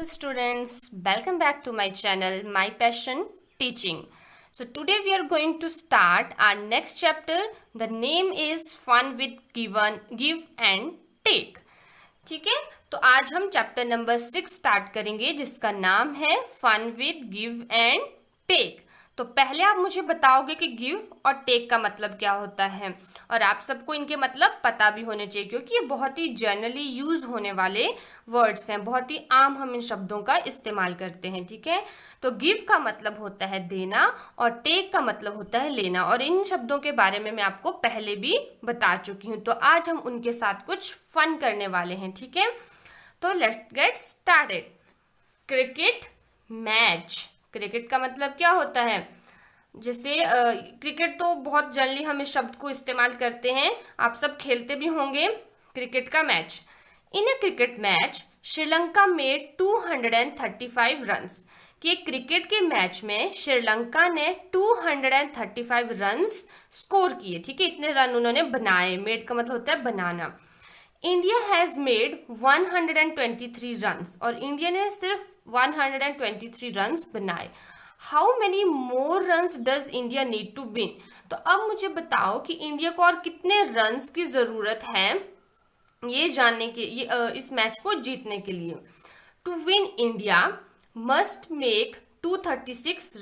students, welcome back to my channel My Passion Teaching. So today we are going to start our next chapter. The name is Fun with Give and Take. ठीक है, तो आज हम chapter number 6 start करेंगे जिसका नाम है fun with give and take. तो पहले आप मुझे बताओगे कि गिव और टेक का मतलब क्या होता है, और आप सबको इनके मतलब पता भी होने चाहिए क्योंकि ये बहुत ही जनरली यूज होने वाले वर्ड्स हैं, बहुत ही आम हम इन शब्दों का इस्तेमाल करते हैं। ठीक है, तो गिव का मतलब होता है देना और टेक का मतलब होता है लेना, और इन शब्दों के बारे में मैं आपको पहले भी बता चुकी हूँ। तो आज हम उनके साथ कुछ फन करने वाले हैं। ठीक है, तो let's get started. Cricket match. Cricket का मतलब क्या होता है? जैसे क्रिकेट तो बहुत जनरली हम इस शब्द को इस्तेमाल करते हैं, आप सब खेलते भी होंगे। क्रिकेट का match. In a cricket match Sri Lanka made 235 runs. कि क्रिकेट के मैच में श्रीलंका ने 235 रन्स स्कोर किए। ठीक है, इतने रन उन्होंने बनाए। मेड का मतलब होता है बनाना। इंडिया हैज मेड 123 रन्स, और इंडिया ने सिर्फ 123 रन्स बनाए। How many more runs does India need to win? तो अब मुझे बताओ कि इंडिया को और कितने रन्स की जरूरत है ये जानने के इस मैच को जीतने के लिए। To win India must make 236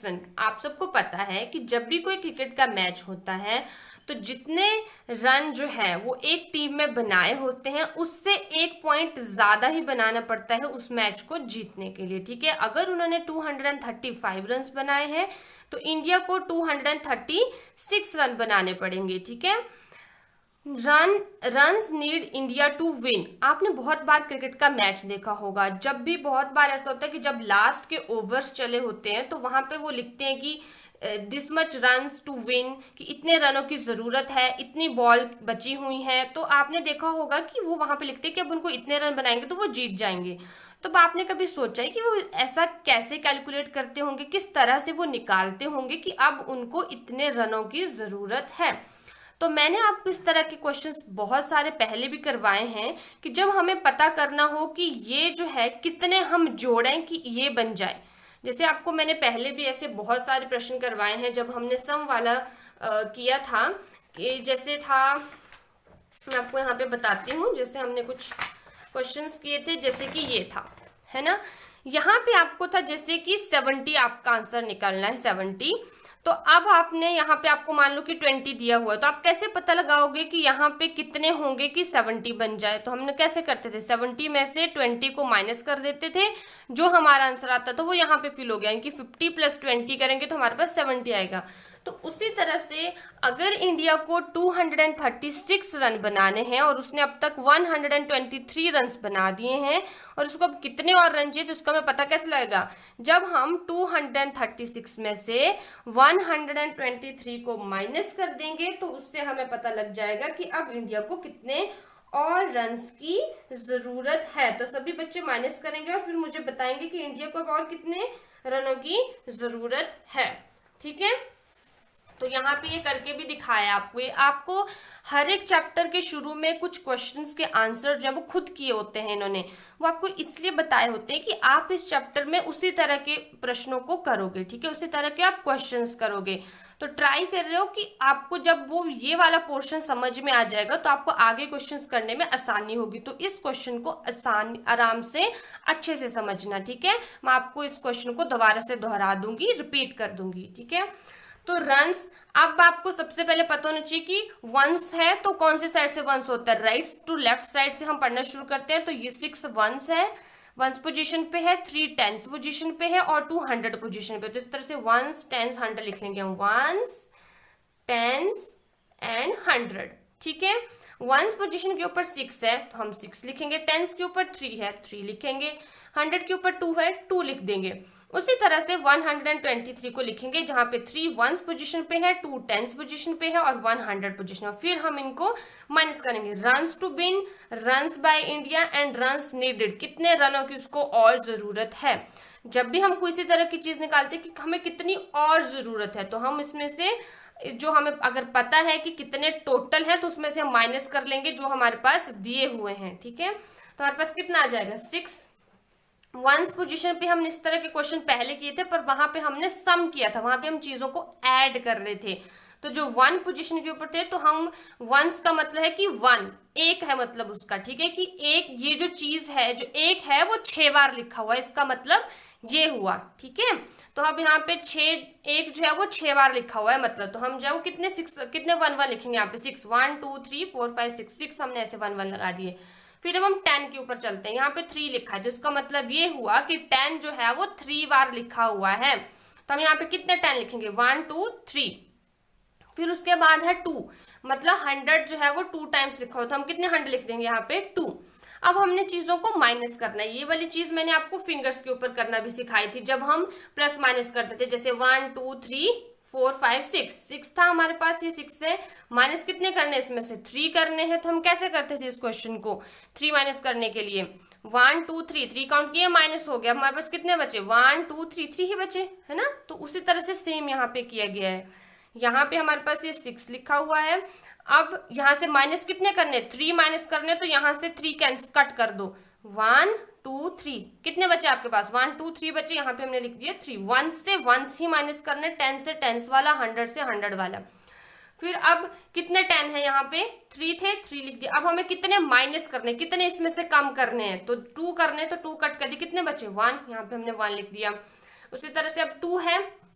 run. आप सबको पता है कि जब भी कोई क्रिकेट का मैच होता है तो जितने रन जो है वो एक टीम में बनाए होते हैं उससे एक पॉइंट ज्यादा ही बनाना पड़ता है उस मैच को जीतने के लिए। ठीक है, अगर उन्होंने 235 रन बनाए हैं तो इंडिया को 236 रन बनाने पड़ेंगे। ठीक है, runs need India to win. आपने बहुत बार क्रिकेट का मैच देखा होगा, जब भी बहुत बार ऐसा होता है कि जब लास्ट के ओवर्स चले होते हैं तो वहां पे वो लिखते हैं कि this much runs to win, कि इतने रनों की जरूरत है, इतनी बॉल बची हुई है। तो आपने देखा होगा कि वो वहां पे लिखते हैं कि अब उनको इतने रन बनाएंगे तो वो जीत जाएंगे। तो आपने कभी सोचा है कि वो ऐसा कैसे कैलकुलेट करते होंगे, किस तरह से वो निकालते होंगे कि अब उनको इतने रनों की जरूरत है? तो मैंने आपको इस तरह के क्वेश्चंस बहुत सारे पहले भी करवाए हैं कि जब हमें पता करना हो कि ये जो है कितने हम जोड़ें कि ये बन जाए। जैसे आपको मैंने पहले भी ऐसे बहुत सारे प्रश्न करवाए हैं जब हमने सम वाला किया था, कि जैसे था, मैं आपको यहाँ पे बताती हूँ। जैसे हमने कुछ क्वेश्चंस किए थे, जैसे कि ये था, है ना, यहाँ पे आपको था जैसे कि 70 आपका आंसर निकलना है, 70। तो अब आपने यहाँ पे आपको मान लो कि 20 दिया हुआ है, तो आप कैसे पता लगाओगे कि यहाँ पे कितने होंगे कि 70 बन जाए? तो हमने कैसे करते थे, 70 में से 20 को माइनस कर देते थे, जो हमारा आंसर आता था वो यहाँ पे फिल हो गया। यानी कि 50 + 20 करेंगे तो हमारे पास 70 आएगा। तो उसी तरह से अगर इंडिया को 236 रन बनाने हैं और उसने अब तक 123 रन बना दिए हैं और उसको अब कितने और रन चाहिए, तो उसका हमें पता कैसे लगेगा? जब हम 236 में से 123 को माइनस कर देंगे तो उससे हमें पता लग जाएगा कि अब इंडिया को कितने और रन्स की जरूरत है। तो सभी बच्चे माइनस करेंगे और फिर मुझे बताएंगे कि इंडिया को अब और कितने रनों की जरूरत है। ठीक है, तो यहाँ पे ये करके भी दिखाया आपको। ये आपको हर एक चैप्टर के शुरू में कुछ क्वेश्चंस के आंसर जो है वो खुद किए होते हैं इन्होंने, वो आपको इसलिए बताए होते हैं कि आप इस चैप्टर में उसी तरह के प्रश्नों को करोगे। ठीक है, उसी तरह के आप क्वेश्चंस करोगे। तो ट्राई कर रहे हो कि आपको जब वो ये वाला पोर्शन समझ में आ जाएगा तो आपको आगे क्वेश्चंस करने में आसानी होगी। तो इस क्वेश्चन को आराम से अच्छे से समझना। ठीक है, मैं आपको इस क्वेश्चन को दोबारा से दोहरा दूंगी, रिपीट कर दूंगी। ठीक है, तो रन्स, अब आपको सबसे पहले पता होना चाहिए कि वंस है तो कौन सी साइड से वंस होता है, राइट टू लेफ्ट साइड से हम पढ़ना शुरू करते हैं। तो ये 6 वंस है, वंस पोजीशन पे है, 3 टेंस पोजीशन पे है और 2 100 पोजीशन पे। तो इस तरह से वंस, टेंस, 100 लिख लेंगे हम, वंस, टेंस एंड 100। ठीक है, वंस पोजीशन के ऊपर 6 है तो हम 6 लिखेंगे, टेंस के ऊपर 3 है 3 लिखेंगे, 100 के ऊपर 2 है 2 लिख देंगे। उसी तरह से 123 को लिखेंगे जहां पे 3 वंस पोजीशन पे है, 2 टेंस पोजीशन पे है और 1 100 पोजीशन। फिर हम इनको माइनस करेंगे। Runs to win, runs by India and runs needed, कितने रनों की उसको और जरूरत है। जब भी हम कोई इसी तरह की चीज निकालते हैं कि हमें कितनी और जरूरत है, तो हम इसमें से जो हमें अगर पता है कि कितने टोटल है तो उसमें से हम माइनस कर लेंगे जो हमारे पास दिए हुए हैं। ठीक है, तो हमारे पास कितना आ जाएगा, 6 वंस पोजीशन पे हमने इस तरह के क्वेश्चन पहले किए थे, पर वहां पे हमने सम किया था, वहां पे हम चीजों को ऐड कर रहे थे। तो जो वन पोजीशन के ऊपर थे तो हम वंस का मतलब है कि वन एक है, मतलब उसका, ठीक है, कि एक ये जो चीज है जो एक है वो 6 बार लिखा हुआ है, इसका मतलब ये हुआ, ठीक है। तो अब यहाँ पे एक जो है वो 6 बार लिखा हुआ है, मतलब तो हम जो है वो कितने वन वन लिखेंगे यहाँ पे 6, 1 2 3 4 5 6 हमने ऐसे वन वन लगा दिए। फिर अब हम 10 के ऊपर चलते हैं, यहाँ पे 3 लिखा है, तो इसका मतलब ये हुआ कि 10 जो है वो 3 बार लिखा हुआ है। तो हम यहाँ पे कितने 10 लिखेंगे, 1 2 3। फिर उसके बाद है 2, मतलब 100 जो है वो 2 टाइम्स लिखा हुआ, तो हम कितने 100 लिख देंगे यहाँ पे 2। अब हमने चीजों को माइनस करना है, ये वाली चीज मैंने आपको फिंगर्स के ऊपर करना भी सिखाई थी, जब हम प्लस माइनस करते थे, जैसे 1 2 3 4 5 6 था हमारे पास, ये 6 है, माइनस कितने करने, इसमें से 3 करने हैं। तो हम कैसे करते थे इस क्वेश्चन को 3 माइनस करने के लिए, 1 2 3 3 काउंट किए, माइनस हो गया, हमारे पास कितने बचे 1 2 3 3 ही बचे, है ना। तो उसी तरह से सेम यहाँ पे किया गया है, यहाँ पे हमारे पास ये 6 लिखा हुआ है। अब यहाँ से माइनस कितने करने, 3 माइनस करने, तो यहाँ से 3 कैंसिल कट कर दो, 1 2 3 कितने बचे आपके पास 1 2 3 बचे, यहाँ पे हमने लिख दिया 3। 1 से 1 ही माइनस करने, 10 से 10 वाला, 100 से 100 वाला। फिर अब कितने 10 है यहाँ पे 3 थे, 3 लिख दिया। अब हमें कितने माइनस करने, कितने इसमें से कम करने हैं, तो 2 करने, तो 2 कट कर दिए, कितने बचे 1, यहाँ पे हमने 1 लिख दिया। उसी तरह से अब 2 है,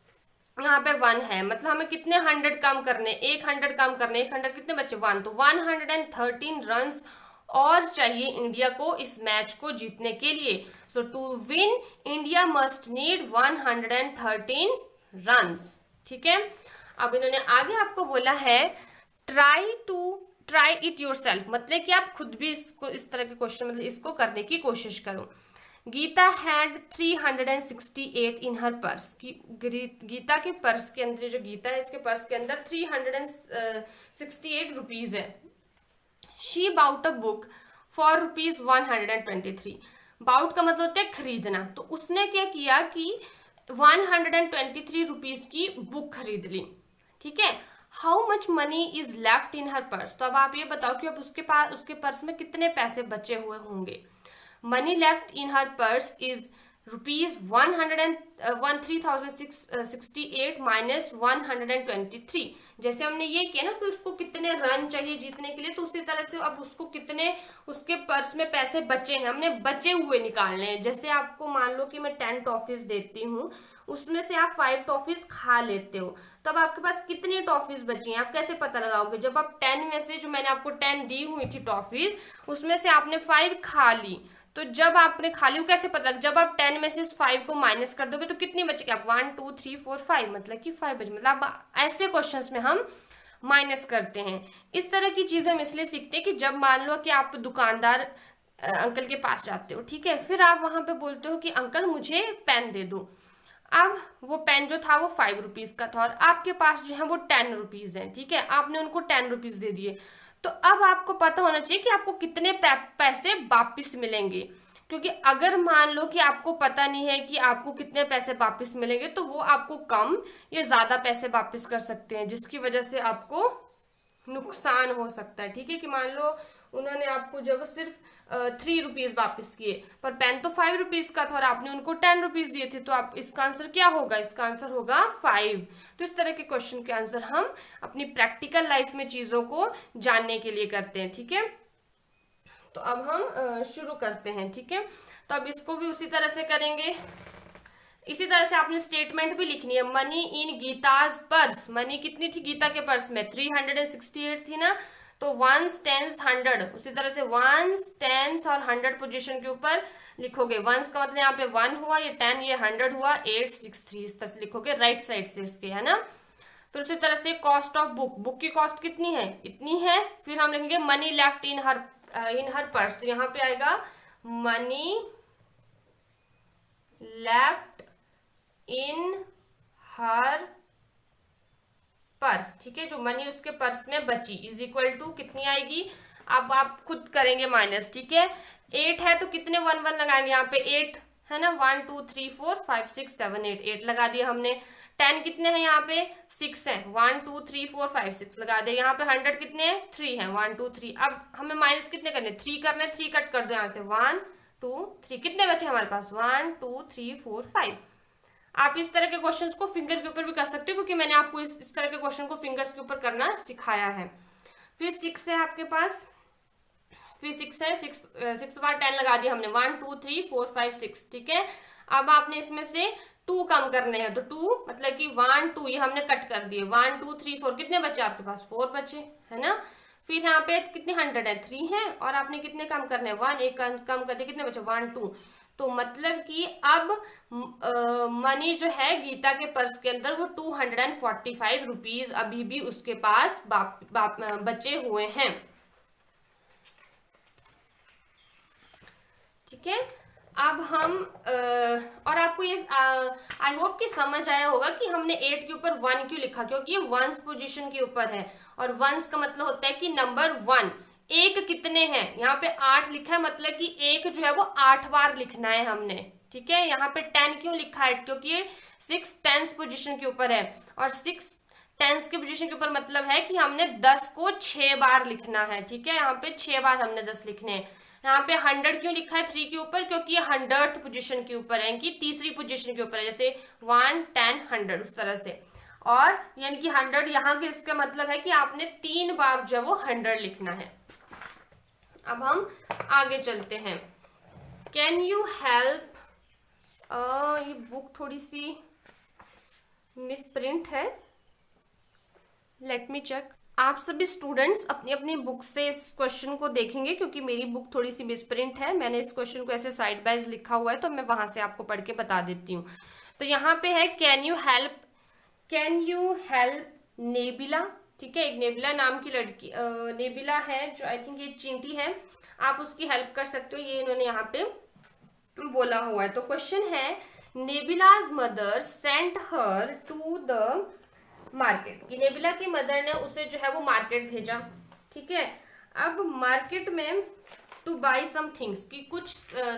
यहाँ पे 1 है, मतलब हमें कितने 100 कम करने, 100 कम करने, 100 कितने बचे 1, तो 113 रन्स और चाहिए इंडिया को इस मैच को जीतने के लिए। So to win India must need 113 runs, ठीक है। अब इन्होंने आगे आपको बोला है ट्राई इट योरसेल्फ, मतलब कि आप खुद भी इसको इस तरह के क्वेश्चन मतलब इसको करने की कोशिश करो। Geeta had 368 in her purse, Geeta के पर्स के अंदर, जो गीता है इसके पर्स के अंदर 368 रुपीज है। She bought a book for rupees 123, bought का मतलब होता है खरीदना, तो उसने क्या किया कि 123 रुपीज की बुक खरीद ली, ठीक है। How much money is left in her purse, तो अब आप ये बताओ कि अब उसके पर्स में कितने पैसे बचे हुए होंगे। Money left in her purse is rupees 113,668 minus 123। जैसे हमने ये किया ना कि उसको कितने रन चाहिए जीतने के लिए, तो उसी तरह से अब उसको कितने उसके पर्स में पैसे बचे हैं, हमने बचे हुए निकालने हैं। जैसे आपको मान लो कि मैं 10 टॉफीज देती हूँ, उसमें से आप 5 टॉफीज खा लेते हो, तब आपके पास कितनी टॉफीज बची हैं, आप कैसे पता लगाओगे, जब आप 10 में से, जो मैंने आपको 10 दी हुई थी टॉफीज, उसमें से आपने 5 खा ली, तो जब आपने खा ली, कैसे पता लगा, जब आप 10 में से 5 को माइनस कर दोगे तो कितनी बचेगी, आप 1 2 3 4 5, मतलब कि 5 बचे। मतलब ऐसे क्वेश्चंस में हम माइनस करते हैं। इस तरह की चीजें हम इसलिए सीखते हैं कि जब मान लो कि आप दुकानदार अंकल के पास जाते हो, ठीक है, फिर आप वहां पे बोलते हो कि अंकल मुझे पेन दे दो। अब वो पेन जो था वो 5 रुपीज का था और आपके पास जो है वो 10 रुपीज है, ठीक है, आपने उनको 10 रुपीज दे दिए। तो अब आपको पता होना चाहिए कि आपको कितने पैसे वापिस मिलेंगे, क्योंकि अगर मान लो कि आपको पता नहीं है कि आपको कितने पैसे वापस मिलेंगे, तो वो आपको कम या ज्यादा पैसे वापस कर सकते हैं, जिसकी वजह से आपको नुकसान हो सकता है, ठीक है। कि मान लो उन्होंने आपको जब सिर्फ 3 रुपीज वापस किए, पर पेन तो 5 रुपीज का था और आपने उनको 10 रुपीज दिए थे, तो आप इसका आंसर क्या होगा, इसका आंसर होगा 5। तो इस तरह के क्वेश्चन के आंसर हम अपनी प्रैक्टिकल लाइफ में चीजों को जानने के लिए करते हैं, ठीक है। तो अब हम शुरू करते हैं, ठीक है। तो अब इसको भी उसी तरह से करेंगे। इसी तरह से आपने स्टेटमेंट भी लिखनी है। Money in Geeta's purse, money कितनी थी गीता के पर्स में, 368 थी ना, तो 1s 10s 100, उसी तरह से 1s 10s और 100 पोजीशन के ऊपर लिखोगे। 1s का मतलब यहाँ पे 1 हुआ, ये 10, ये 100 हुआ, 8 6 3, इस तरह से लिखोगे राइट साइड से इसके, है ना। फिर उसी तरह से कॉस्ट ऑफ बुक, बुक की कॉस्ट कितनी है, इतनी है। फिर हम लिखेंगे money left in her purse, तो यहाँ पे आएगा money left in her purse, ठीक है, जो मनी उसके पर्स में बची इज इक्वल टू कितनी आएगी, अब आप खुद करेंगे माइनस, ठीक है। 8 है तो कितने 1 1 लगाएंगे, यहाँ पे 8 है ना, 1 2 3 4 5 6 7 8, 8 लगा दिया हमने। 10 कितने हैं यहाँ पे 6 है, 1 2 3 4 5 6 लगा दिया। यहाँ पे 100 कितने हैं 3 है, 1 2 3। अब हमें माइनस कितने करने, 3 करने, 3 कट कर दो यहाँ से, 1 2 3, कितने बचे हमारे पास 1 2 3 4 5। आप इस तरह के क्वेश्चंस को फिंगर के ऊपर भी कर सकते हो, क्योंकि मैंने आपको इस तरह के क्वेश्चन को फिंगर्स के ऊपर करना सिखाया है। फिर 6 है आपके पास, फिर 6 है, 6 बार 10 लगा दिया हमने, 1 2 3 4 5 6, ठीक है। अब आपने इसमें से 2 कम करने हैं, तो 2 मतलब कि 1 2 ये हमने कट कर दिए, 1 2 3 4, कितने बचे आपके पास 4 बचे, है ना। फिर यहाँ पे कितने 100 है, 3 है, और आपने कितने कम करने हैं 1, एक कम कर दिया, कितने बचे 1 2। तो मतलब कि अब मनी जो है गीता के पर्स के अंदर वो 245 रुपीज अभी भी उसके पास बचे हुए हैं, ठीक है। अब हम और आपको ये आई होप कि समझ आया होगा कि हमने 8 के ऊपर 1 क्यों लिखा, क्योंकि ये वंस पोजीशन के ऊपर है, और वंस का मतलब होता है कि नंबर 1। एक कितने हैं, यहाँ पे 8 लिखा है, मतलब कि एक जो है वो 8 बार लिखना है हमने, ठीक है। यहाँ पे 10 क्यों लिखा है, क्योंकि ये 6 टेंस पोजीशन के ऊपर है, और 6 टेंस के पोजीशन के ऊपर मतलब है कि हमने 10 को 6 बार लिखना है, ठीक है। यहाँ पे 6 बार हमने 10 लिखने हैं। यहाँ पे 100 क्यों लिखा है 3 के ऊपर, क्योंकि ये 100th पोजीशन के ऊपर है, कि तीसरी पोजीशन के ऊपर है, जैसे 1 10 100 उस तरह से। और यानी कि 100 यहाँ के इसका मतलब है कि आपने 3 बार जो है वो 100 लिखना है। अब हम आगे चलते हैं। कैन यू हेल्प, ये बुक थोड़ी सी मिसप्रिंट है, लेट मी चेक। आप सभी स्टूडेंट्स अपनी अपनी बुक से इस क्वेश्चन को देखेंगे, क्योंकि मेरी बुक थोड़ी सी मिसप्रिंट है, मैंने इस क्वेश्चन को ऐसे साइड बाय लिखा हुआ है, तो मैं वहां से आपको पढ़ के बता देती हूँ। तो यहाँ पे है कैन यू हेल्प नेबिला, ठीक है। एक नेबिला नाम की लड़की, नेबिला है जो आई थिंक ये चींटी है, आप उसकी हेल्प कर सकते हो, ये इन्होंने यहाँ पे बोला हुआ है। तो क्वेश्चन है Nebila's mother sent her to the market, कि नेबिला की मदर ने उसे जो है वो मार्केट भेजा, ठीक है। अब मार्केट में टू बाई सम थिंग्स, कि कुछ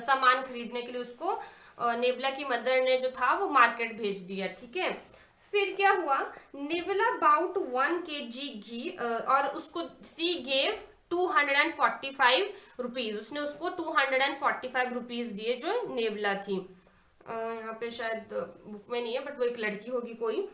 सामान खरीदने के लिए उसको नेबिला की मदर ने जो था वो मार्केट भेज दिया, ठीक है। फिर क्या हुआ, नेबिला बाउट 1 kg घी, और उसको सी गेव 245 रुपीज, उसने उसको 245 रुपीज दिए जो नेबिला थी। यहाँ पे शायद बुक में नहीं है, बट वो एक लड़की होगी कोई।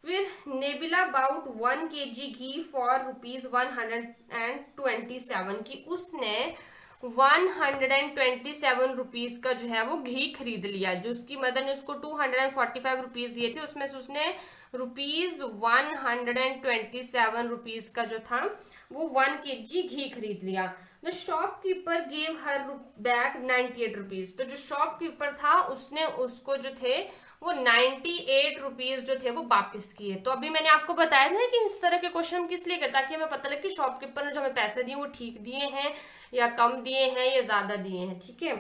फिर नेबिला बाउट 1 kg घी फॉर ₹127, की उसने 127 रुपीज का जो है वो घी खरीद लिया, जो उसकी मदर ने उसको 245 रुपीज दिए थे, उसमें से उसने ₹127 रुपीज का जो था वो 1 kg घी खरीद लिया। The shopkeeper gave her back 98 rupees, तो जो शॉपकीपर था उसने उसको जो थे वो 98 रुपीज जो थे वो वापस किए। तो अभी मैंने आपको बताया था कि इस तरह के क्वेश्चन हम किस लिए करते हैं, ताकि हमें पता लगे कि शॉपकीपर ने जो हमें पैसे दिए वो ठीक दिए हैं या कम दिए हैं या ज्यादा दिए हैं, ठीक है।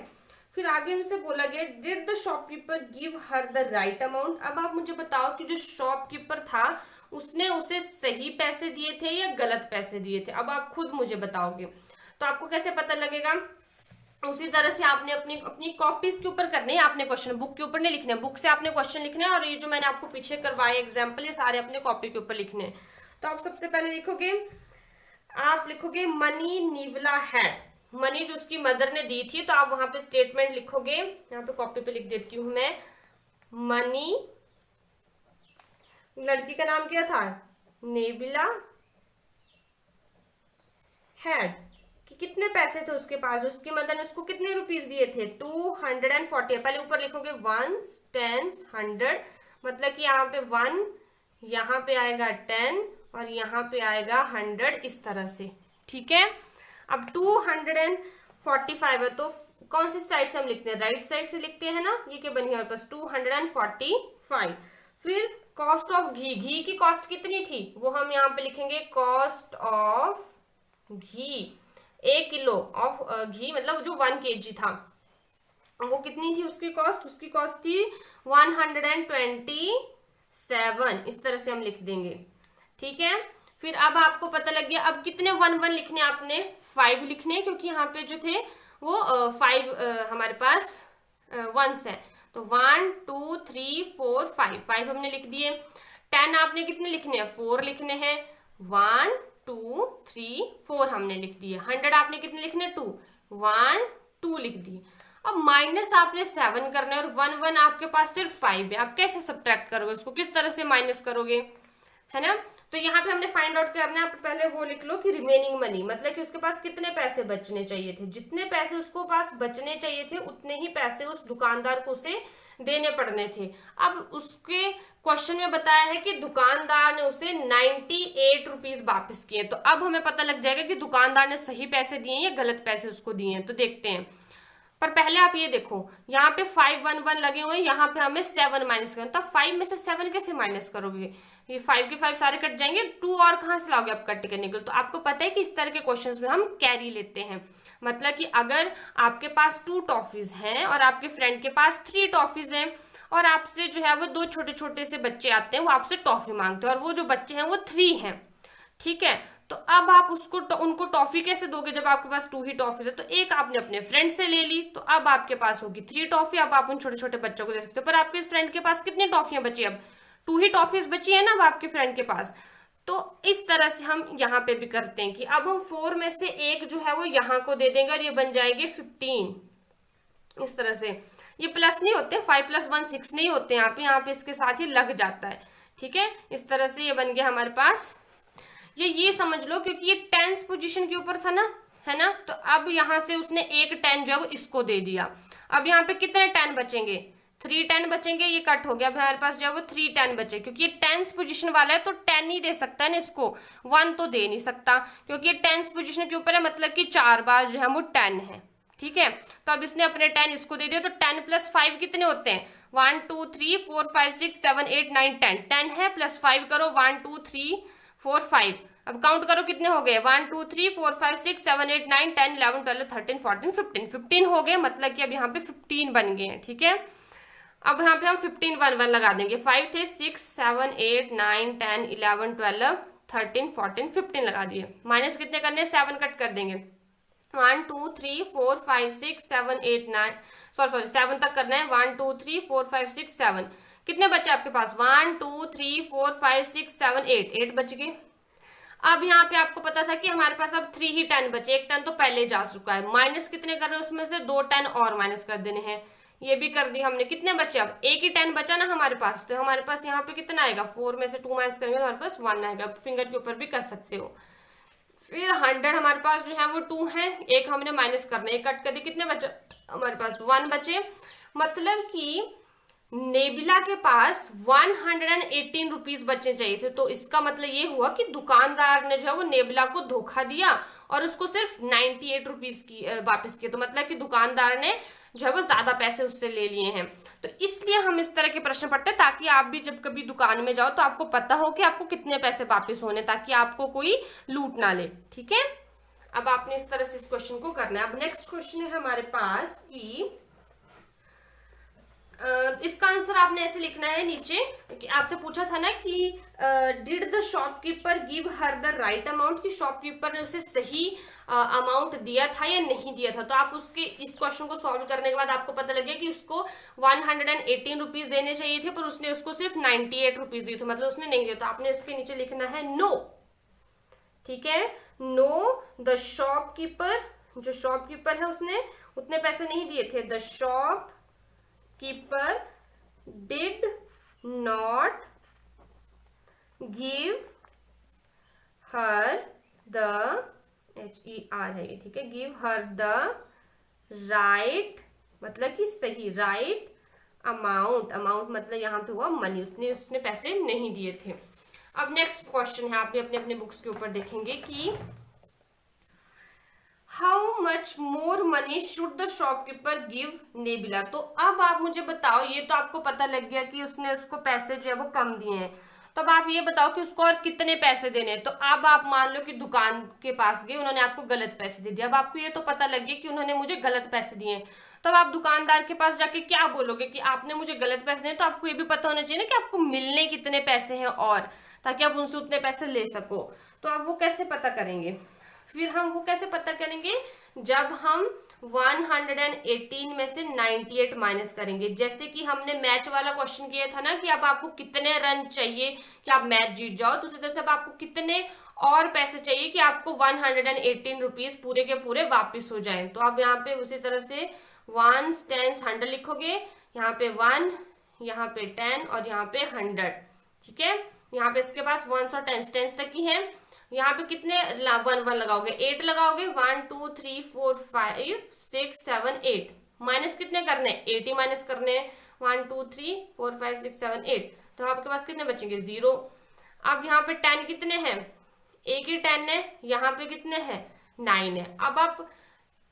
फिर आगे उनसे बोला गया did the shopkeeper give her the right amount. अब आप मुझे बताओ कि जो शॉपकीपर था उसने उसे सही पैसे दिए थे या गलत पैसे दिए थे। अब आप खुद मुझे बताओगे, तो आपको कैसे पता लगेगा, उसी तरह से आपने अपनी कॉपीज के ऊपर करने हैं, आपने क्वेश्चन बुक के ऊपर नहीं लिखने, बुक से आपने क्वेश्चन लिखने हैं, और ये जो मैंने आपको पीछे करवाए एग्जाम्पल ये सारे अपने कॉपी के ऊपर लिखने हैं। तो आप सबसे पहले लिखोगे, आप लिखोगे मनी नेबिला हैड, मनी जो उसकी मदर ने दी थी, तो आप वहां पे स्टेटमेंट लिखोगे, यहाँ पे कॉपी पे लिख देती हूँ मैं, मनी, लड़की का नाम क्या था नेबिला हैड, कि कितने पैसे थे उसके पास, जो उसकी मदर ने उसको कितने रुपीस दिए थे 240। पहले ऊपर लिखोगे 1s 10s 100, मतलब कि यहाँ पे 1, यहाँ पे आएगा 10 और यहाँ पे आएगा 100, इस तरह से, ठीक है। अब 245 है, तो कौन सी साइड से हम लिखते हैं, राइट साइड से लिखते हैं ना, ये क्या बन गया हमारे पास 245। फिर कॉस्ट ऑफ घी, घी की कॉस्ट कितनी थी वो हम यहाँ पे लिखेंगे cost of ghee, 1 kilo of ghee मतलब जो 1 kg था वो कितनी थी उसकी कॉस्ट थी 127, इस तरह से हम लिख देंगे, ठीक है। फिर अब आपको पता लग गया, अब कितने 1 लिखने, आपने 5 लिखने, क्योंकि यहाँ पे जो थे वो 5 हमारे पास 1s है, तो 1 2 3 4 5 हमने लिख दिए। 10 आपने कितने लिखने हैं, 4 लिखने हैं, 1 2 3 4 हमने लिख दिए। 100 आपने कितने लिखने, 2 1 2 लिख दिए। अब माइनस आपने 7 करना है और 1 1 आपके पास सिर्फ 5 है, आप कैसे सब्ट्रैक्ट करोगे उसको, किस तरह से माइनस करोगे, है ना। तो यहाँ पे हमने फाइंड आउट करना है, आप पहले वो लिख लो कि रिमेनिंग मनी मतलब कि उसके पास कितने पैसे बचने चाहिए थे, जितने पैसे उसको पास बचने चाहिए थे उतने ही पैसे उस दुकानदार को उसे देने पड़ने थे। अब उसके क्वेश्चन में बताया है कि दुकानदार ने उसे 98 रुपीज वापस किए, तो अब हमें पता लग जाएगा कि दुकानदार ने सही पैसे दिए या गलत पैसे उसको दिए हैं। तो देखते हैं, पर पहले आप ये देखो यहाँ पे 5 1 1 लगे हुए हैं, यहाँ पे हमें 7 माइनस करना, तब 5 में से 7 कैसे माइनस करोगे, ये 5 के 5 सारे कट जाएंगे, 2 और कहाँ से लाओगे आप कट करने के लिए। तो आपको पता है कि इस तरह के क्वेश्चंस में हम कैरी लेते हैं, मतलब कि अगर आपके पास 2 टॉफीज हैं और आपके फ्रेंड के पास 3 टॉफीज हैं और आपसे जो है वो 2 छोटे छोटे से बच्चे आते हैं, वो आपसे टॉफी मांगते हैं और वो जो बच्चे हैं वो 3 हैं, ठीक है। तो अब आप उसको उनको टॉफी कैसे दोगे जब आपके पास 2 ही टॉफीज है, तो एक आपने अपने फ्रेंड से ले ली, तो अब आपके पास होगी 3 टॉफी, अब आप उन छोटे छोटे बच्चों को दे सकते हो। पर आपके फ्रेंड के पास कितनी टॉफियां बची, अब 2 ही टॉफीज बची है ना अब आपके फ्रेंड के पास। तो इस तरह से हम यहाँ पे भी करते हैं कि अब हम 4 में से एक जो है वो यहाँ को दे देंगे और ये बन जाएंगे 15। इस तरह से ये प्लस नहीं होते, 5 + 1 6 नहीं होते यहाँ पे इसके साथ ही लग जाता है, ठीक है। इस तरह से ये बन गया हमारे पास, ये समझ लो क्योंकि ये 10th पोजीशन के ऊपर था ना, है ना। तो अब यहाँ से उसने एक 10 जो है वो इसको दे दिया, अब यहाँ पे कितने 10 बचेंगे, 3 10 बचेंगे, ये कट हो गया, अब हमारे पास जो है वो 3 10 बचे, क्योंकि ये 10th पोजीशन वाला है तो 10 ही दे सकता है ना इसको, 1 तो दे नहीं सकता, क्योंकि ये 10th पोजीशन के ऊपर है, मतलब कि 4 बार जो है वो 10 है, ठीक है। तो अब इसने अपने 10 इसको दे दिया, तो 10 + 5 कितने होते हैं, 1 2 3 4 5 6 7 8 9 10, 10 है प्लस 5 करो 1 2 3 4 5, अब काउंट करो कितने हो गए, 1 2 3 4 5 6 7 8 9 10 11 12 13 14 15, 15 हो गए, मतलब कि अब यहाँ पे 15 बन गए हैं, ठीक है। अब यहाँ पे हम 15 1 1 लगा देंगे, 5 थे 6 7 8 9 10 11 12 13 14 15 लगा दिए, माइनस कितने करने, 7 कट कर देंगे, 1 2 3 4 5 6 7 8 9 सॉरी 7 तक करना है, 1 2 3 4 5 6 7, कितने बचे आपके पास, 1 2 3 4 5 6 7 8 बच गए। अब यहाँ पे आपको पता था कि हमारे पास अब 3 ही 10 बचे, एक 10 तो पहले जा चुका है, माइनस कितने कर रहे हैं उसमें से 2 10 और माइनस कर देने हैं, ये भी कर दी हमने, कितने बचे, अब एक ही 10 बचा ना हमारे पास, तो हमारे पास यहाँ पे कितना आएगा, 4 में से 2 माइनस करेंगे तो हमारे पास 1 आएगा, फिंगर के ऊपर भी कर सकते हो। फिर 100 हमारे पास जो है वो 2 है, एक हमने माइनस करना, एक कट कर दी, कितने बचे हमारे पास 1 बचे, मतलब कि नेबिला के पास 118 रुपीज बचने चाहिए थे, तो इसका मतलब ये हुआ कि दुकानदार ने जो है वो नेबिला को धोखा दिया और उसको सिर्फ 98 रुपीज की वापस किए, तो मतलब कि दुकानदार ने जो है वो ज्यादा पैसे उससे ले लिए हैं। तो इसलिए हम इस तरह के प्रश्न पढ़ते हैं ताकि आप भी जब कभी दुकान में जाओ तो आपको पता हो कि आपको कितने पैसे वापस होने, ताकि आपको कोई लूट ना ले, ठीक है। अब आपने इस तरह से इस क्वेश्चन को करना है। अब नेक्स्ट क्वेश्चन है हमारे पास कि इसका आंसर आपने ऐसे लिखना है नीचे कि आपसे पूछा था ना कि did the shopkeeper give her the right amount, कि शॉपकीपर ने उसे सही अमाउंट दिया था या नहीं दिया था। तो आप उसके इस क्वेश्चन को सॉल्व करने के बाद आपको पता लग गया कि उसको 118 रुपीज देने चाहिए थे पर उसने उसको सिर्फ 98 रुपीज दिए थे, मतलब उसने नहीं दिया। तो आपने इसके नीचे लिखना है नो, ठीक है, नो द शॉपकीपर, जो शॉपकीपर है उसने उतने पैसे नहीं दिए थे, the shop keeper did not give her the HER है ये, ठीक है, give her the right मतलब कि सही, right amount, amount मतलब यहाँ पे हुआ मनी, उसने पैसे नहीं दिए थे। अब नेक्स्ट क्वेश्चन है, आप भी अपने अपने बुक्स के ऊपर देखेंगे कि how much more money should the shopkeeper give Nebila. तो अब आप मुझे बताओ, ये तो आपको पता लग गया कि उसने उसको पैसे जो है वो कम दिए हैं, तो अब आप ये बताओ कि उसको और कितने पैसे देने हैं। तो अब आप मान लो कि दुकान के पास गए, उन्होंने आपको गलत पैसे दे दिए, अब आपको ये तो पता लग गया कि उन्होंने मुझे गलत पैसे दिए हैं, तब आप दुकानदार के पास जाके क्या बोलोगे कि आपने मुझे गलत पैसे दिए, तो आपको ये भी पता होना चाहिए ना कि आपको मिलने कितने पैसे हैं, और ताकि आप उनसे उतने पैसे ले सको। तो आप वो कैसे पता करेंगे, फिर हम वो कैसे पता करेंगे, जब हम 118 में से 98 माइनस करेंगे। जैसे कि हमने मैच वाला क्वेश्चन किया था ना कि अब आपको कितने रन चाहिए कि आप मैच जीत जाओ, तो उसी तरह से अब आपको कितने और पैसे चाहिए कि आपको 118 रुपीज पूरे के पूरे वापिस हो जाएं। तो अब यहाँ पे उसी तरह से वंस, टेंस, 100 लिखोगे, यहाँ पे 1, यहाँ पे 10 और यहाँ पे 100। ठीक है, यहाँ पे इसके पास वंस और टेंस, टेंस तक की है। यहाँ पे कितने 1 लगाओगे, 8 लगाओगे, 1 2 3 4 5 6 7 8, माइनस कितने करने, 8 ही माइनस करने, 1 2 3 4 5 6 7 8, तो आपके पास कितने बचेंगे, 0। अब यहाँ पे 10 कितने हैं, एक ही 10 है, यहाँ पे कितने हैं, 9 है। अब आप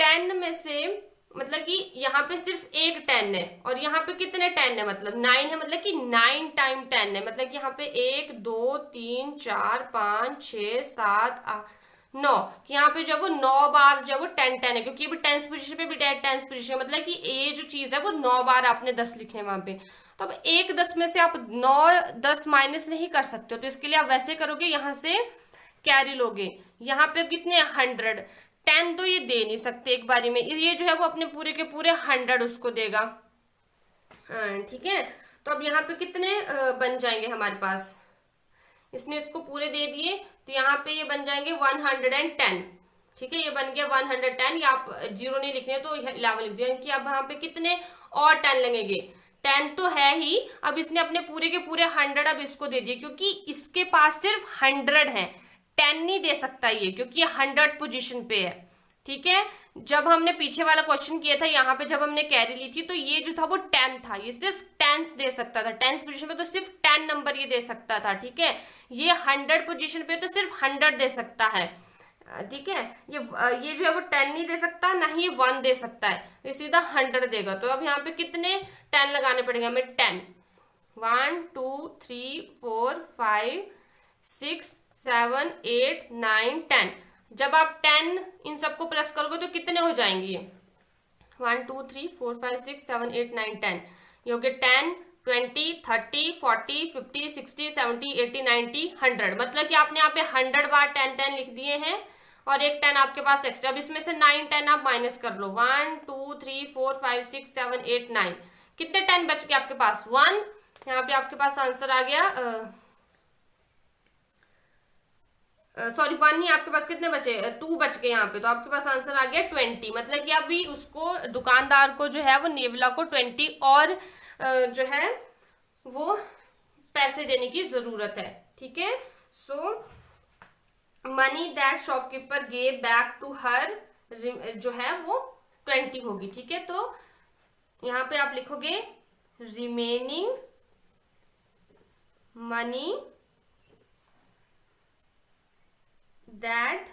10 में से मतलब कि यहाँ पे सिर्फ एक 10 है और यहाँ पे कितने 10 है, मतलब 9 है, मतलब कि 9 टाइम 10 है, मतलब कि यहाँ पे 1 2 3 4 5 6 7 8 9, यहाँ पे जो वो 9 बार जो वो 10 10 है, क्योंकि अभी टेंस पोजीशन पे भी टेंस पोजीशन, मतलब कि ये जो चीज है वो 9 बार आपने 10 लिखे वहां पे। तो अब 1 10 में से आप 9 10 माइनस नहीं कर सकते हो, तो इसके लिए आप वैसे करोगे, यहाँ से कैरी लोगे, यहाँ पे कितने 100, 10 तो ये दे नहीं सकते एक बारी में, ये जो है वो अपने पूरे के पूरे 100 उसको देगा। ठीक है, तो अब यहाँ पे कितने बन जाएंगे हमारे पास, इसने इसको पूरे दे दिए, तो यहाँ पे ये बन जाएंगे 110। ठीक है, ये बन गया 110, या आप 0 नहीं लिखने तो 11 लिख दिया, कि अब यहाँ पे कितने और 10 लगेंगे, 10 तो है ही, अब इसने अपने पूरे के पूरे 100 अब इसको दे दिए, क्योंकि इसके पास सिर्फ 100 है, 10 नहीं दे सकता ये, क्योंकि ये 100 पोजीशन पे है। ठीक है, जब हमने पीछे वाला क्वेश्चन किया था, यहाँ पे जब हमने कैरी ली थी, तो ये जो था वो 10 था, ये सिर्फ टेंस दे सकता था, टेंस पोजीशन पे तो सिर्फ 10 नंबर ये दे सकता था। ठीक है, ये 100 पोजीशन पे तो सिर्फ 100 दे सकता है। ठीक है, ये जो है वो 10 नहीं दे सकता, ना ही 1 दे सकता है, ये सीधा 100 देगा। तो अब यहाँ पे कितने 10 लगाने पड़ेंगे हमें, 10, 1 2 3 4 5 6 7 8 9 10। जब आप 10 इन सबको प्लस करोगे तो कितने हो जाएंगे, 1 2 3 4 5 6 7 8 9 10, ये हो गए 10 20 30 40 50 60 70 80 90 100, मतलब कि आपने यहाँ पे 100 बार 10 10 लिख दिए हैं, और एक 10 आपके पास एक्स्ट्रा। अब इसमें से 9 10 आप माइनस कर लो, 1 2 3 4 5 6 7 8 9, कितने 10 बच गए आपके पास, 1। यहाँ पे आपके पास आंसर आ गया, सॉरी 1 ही, आपके पास कितने बचे, 2 बच गए यहाँ पे, तो आपके पास आंसर आ गया 20। मतलब कि अभी उसको दुकानदार को जो है वो नेवला को 20 और जो है वो पैसे देने की जरूरत है। ठीक है, so money that shopkeeper gave back to her जो है वो 20 होगी। ठीक है, तो यहाँ पे आप लिखोगे remaining money that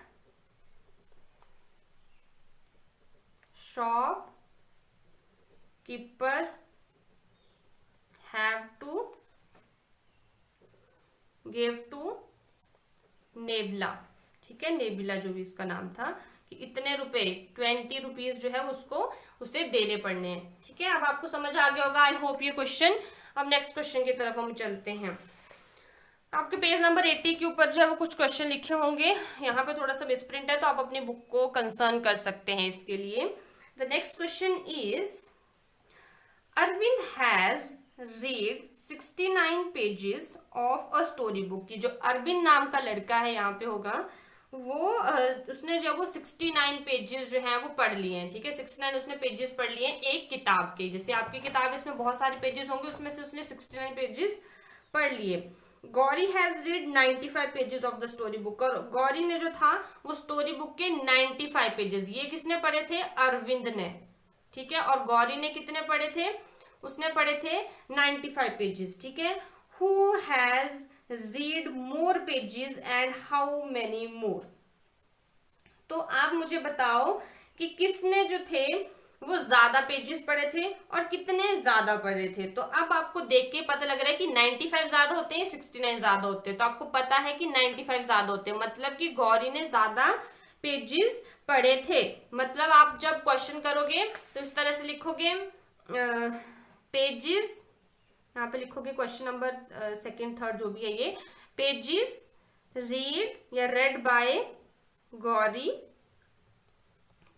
shopkeeper have to give to nebula. ठीक है, नेबला जो भी इसका नाम था, कि इतने रुपए 20 रुपीज जो है उसको उसे देने पड़ने हैं। ठीक है, अब आपको समझ आ गया होगा आई होप ये क्वेश्चन। अब नेक्स्ट क्वेश्चन की तरफ हम चलते हैं। आपके पेज नंबर 80 के ऊपर जो है वो कुछ क्वेश्चन लिखे होंगे, यहाँ पे थोड़ा सा मिसप्रिंट है तो आप अपनी बुक को कंसर्न कर सकते हैं इसके लिए। The next question is Arvind has read 69 pages of a story book. की जो अरविंद नाम का लड़का है यहाँ पे होगा वो उसने जो वो 69 पेजेस जो है वो पढ़ लिए हैं। ठीक है, 69 उसने पेजेस पढ़ लिए हैं एक किताब के, जैसे आपकी किताब इसमें बहुत सारे पेजेस होंगे, उसमें से उसने 69 पेजेस पढ़ लिए। Gauri has read 95 pages of the story book, और गौरी ने जो था वो स्टोरी बुक के 95 पेजेस, ये किसने पढ़े थे, अरविंद ने। ठीक है, और गौरी ने कितने पढ़े थे, उसने पढ़े थे 95 पेजेस। ठीक है, who has read more pages and how many मोर। तो आप मुझे बताओ कि किसने जो थे वो ज्यादा पेजेस पढ़े थे और कितने ज्यादा पढ़े थे। तो अब आपको देख के पता लग रहा है कि 95 ज्यादा होते हैं, 69 ज्यादा होते हैं, तो आपको पता है कि 95 ज्यादा होते हैं, मतलब कि गौरी ने ज्यादा पेजेस पढ़े थे। मतलब आप जब क्वेश्चन करोगे तो इस तरह से लिखोगे पेजेस, यहाँ पे लिखोगे क्वेश्चन नंबर सेकंड थर्ड जो भी है ये, पेजेस रीड या रेड बाय गौरी,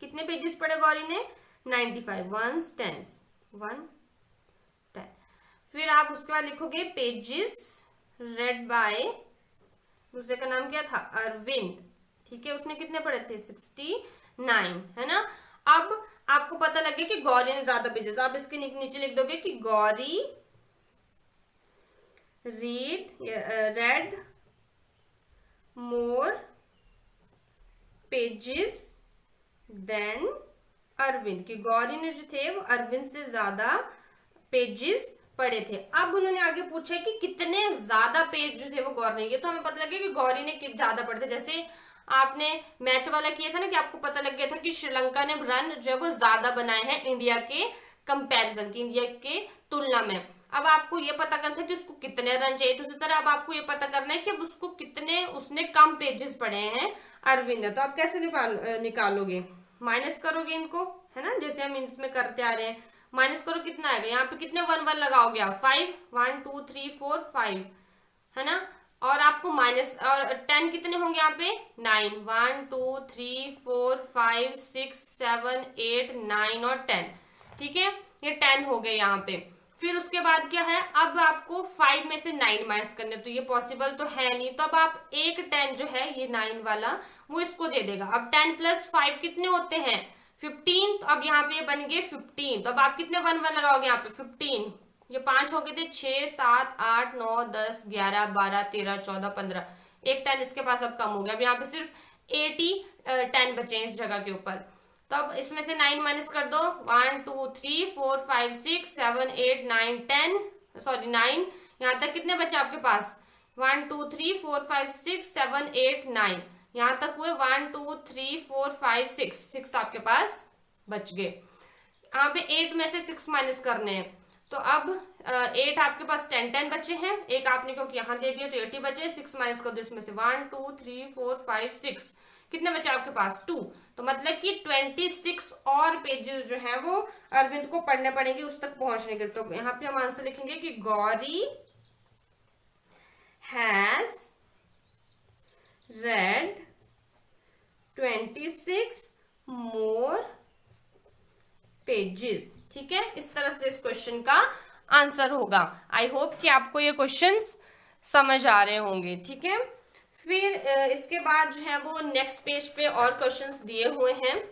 कितने पेजेस पढ़े गौरी ने, 95, 1 10 1 10। फिर आप उसके बाद लिखोगे पेजेस रेड बाय, दूसरे का नाम क्या था, अरविंद। ठीक है, उसने कितने पढ़े थे, 69, है ना। अब आपको पता लगे कि गौरी ने ज्यादा पेजेस, तो आप इसके नीचे लिख दोगे कि Gauri read more pages than Arvind, कि गौरी ने जो थे वो अरविंद से ज्यादा पेजेस पढ़े थे। अब उन्होंने आगे पूछा कि कितने ज्यादा पेज जो थे वो गौरी ने, ये तो हमें पता लगे कि गौरी ने ज्यादा पढ़े थे। जैसे आपने मैच वाला किया था ना, कि आपको पता लग गया था कि श्रीलंका ने रन जो है वो ज्यादा बनाए हैं इंडिया के कंपैरिजन की, इंडिया के तुलना में। अब आपको ये पता करना था कि उसको कितने रन चाहिए, तो उसी तरह अब आपको ये पता करना है कि अब उसको कितने, उसने कम पेजेस पढ़े हैं अरविंद ने। तो आप कैसे निकालोगे, माइनस करोगे इनको, है ना, जैसे हम इसमें करते आ रहे हैं। माइनस करो, कितना आएगा, यहाँ पे कितने 1 1 लगाओगे आप, 5, 1 2 3 4 5, है ना। और आपको माइनस, और 10 कितने होंगे यहाँ पे, 9, 1 2 3 4 5 6 7 8 9 और 10, ठीक है, ये 10 हो गए यहाँ पे। फिर उसके बाद क्या है, अब आपको 5 में से 9 माइनस करने, तो ये पॉसिबल तो है नहीं, तो अब आप एक 10 जो है ये 9 वाला वो इसको दे देगा। अब 10 + 5 कितने होते हैं, 15, तो अब यहाँ पे बन गए 15, तो अब आप कितने 1 1 लगाओगे यहाँ पे, 15, ये 5 हो गए थे, 6 7 8 9 10 11 12 13 14 15, एक 10 इसके पास अब कम हो गया। अब यहाँ पे सिर्फ 80 10 बचे इस जगह के ऊपर, तो अब इसमें से 9 माइनस कर दो, 1 2 3 4 5 6 7 8 9 10, सॉरी 9, यहाँ तक कितने बचे आपके पास, 1 2 3 4 5 6 7 8 9, यहाँ तक हुए 1 2 3 4 5 6 आपके पास बच गए। यहाँ पे 8 में से 6 माइनस करने हैं, तो अब 8 आपके पास 10 10 बचे हैं, एक आपने क्योंकि यहाँ दे दिया तो 80 बचे, 6 माइनस कर दो इसमें से, 1 2 3 4 5 6, कितने बचे आपके पास, 2, तो मतलब कि 26 और पेजेस जो है वो अरविंद को पढ़ने पड़ेंगे उस तक पहुंचने के। तो यहाँ पे हम आंसर लिखेंगे कि Gauri has red 26 more pages, ठीक है, इस तरह से इस क्वेश्चन का आंसर होगा। आई होप कि आपको ये क्वेश्चंस समझ आ रहे होंगे, ठीक है। फिर इसके बाद जो है वो नेक्स्ट पेज पे और क्वेश्चंस दिए हुए हैं।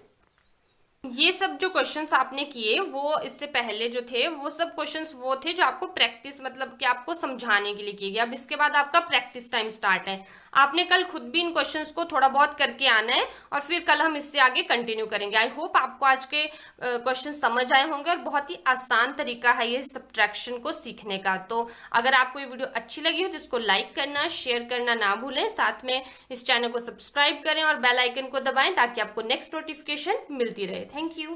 ये सब जो क्वेश्चंस आपने किए वो इससे पहले जो थे वो सब क्वेश्चंस वो थे जो आपको प्रैक्टिस, मतलब कि आपको समझाने के लिए किए गए। अब इसके बाद आपका प्रैक्टिस टाइम स्टार्ट है, आपने कल खुद भी इन क्वेश्चंस को थोड़ा बहुत करके आना है और फिर कल हम इससे आगे कंटिन्यू करेंगे। आई होप आपको आज के क्वेश्चन समझ आए होंगे और बहुत ही आसान तरीका है ये सब्ट्रैक्शन को सीखने का। तो अगर आपको ये वीडियो अच्छी लगी हो तो इसको लाइक करना, शेयर करना ना भूलें, साथ में इस चैनल को सब्सक्राइब करें और बेल आइकन को दबाएं ताकि आपको नेक्स्ट नोटिफिकेशन मिलती रहे। Thank you.